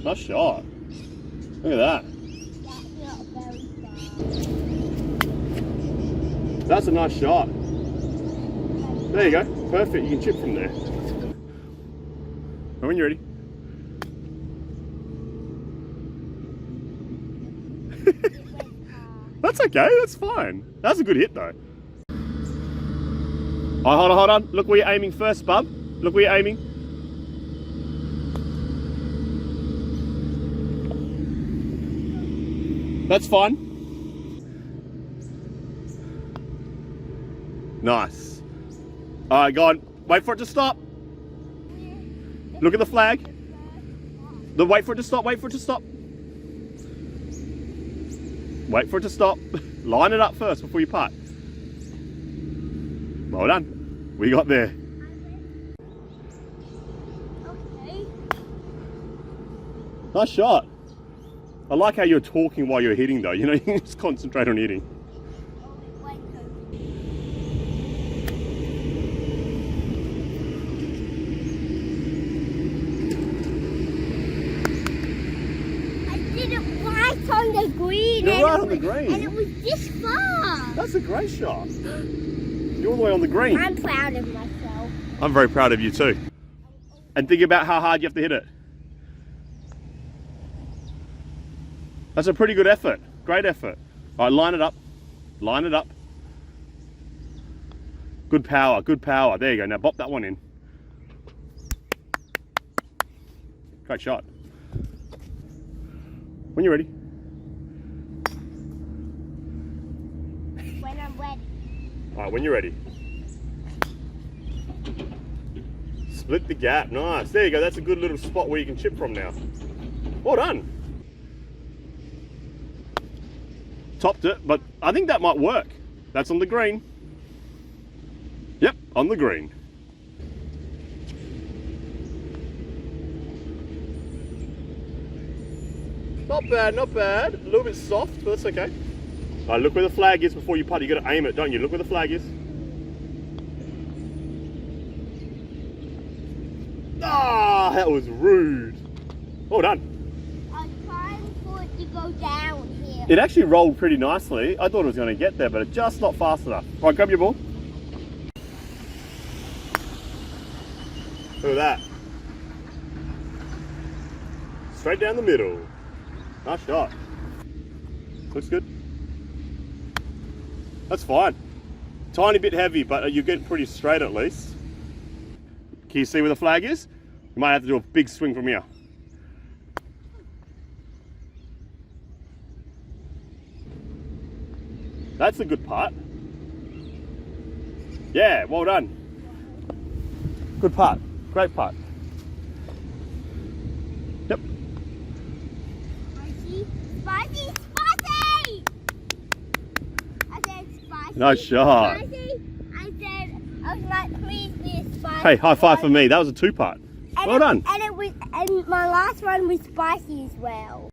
Nice shot. Look at that. That's not very far. That's a nice shot. There you go. Perfect. You can chip from there. And when you're ready. That's okay. That's fine. That's a good hit though. Oh, hold on. Look where you're aiming first, bub. Look where you're aiming. That's fine. Nice. All right, go on. Wait for it to stop. Look at the flag. Wait for it to stop. Wait for it to stop. Wait for it to stop. Line it up first before you putt. Well done. We got there. Okay. Nice shot. I like how you're talking while you're hitting though. You know, you can just concentrate on hitting. On the green. You're right on the green. And it was this far. That's a great shot. You're all the way on the green. I'm proud of myself. I'm very proud of you too. And think about how hard you have to hit it. That's a pretty good effort. Great effort. All right, line it up. Line it up. Good power, good power. There you go. Now bop that one in. Great shot. When you're ready. When I'm ready. All right, when you're ready. Split the gap, nice. There you go, that's a good little spot where you can chip from now. Well done. Topped it, but I think that might work. That's on the green. Yep, on the green. Not bad, not bad. A little bit soft, but that's okay. All right, look where the flag is before you putt. You got to aim it, don't you? Look where the flag is. Ah, that was rude. Well done. I was trying for it to go down here. It actually rolled pretty nicely. I thought it was going to get there, but it's just not fast enough. All right, grab your ball. Look at that. Straight down the middle. Nice shot. Looks good. That's fine. Tiny bit heavy, but you're getting pretty straight at least. Can you see where the flag is? You might have to do a big swing from here. That's a good putt. Yeah, well done. Good putt. Great putt. Yep. Spicy, spicy, spicy! I said spicy. Nice shot. Spicy. I was like, please be spicy. Hey, high five for me. That was a two putt. Well done. And my last one was spicy as well.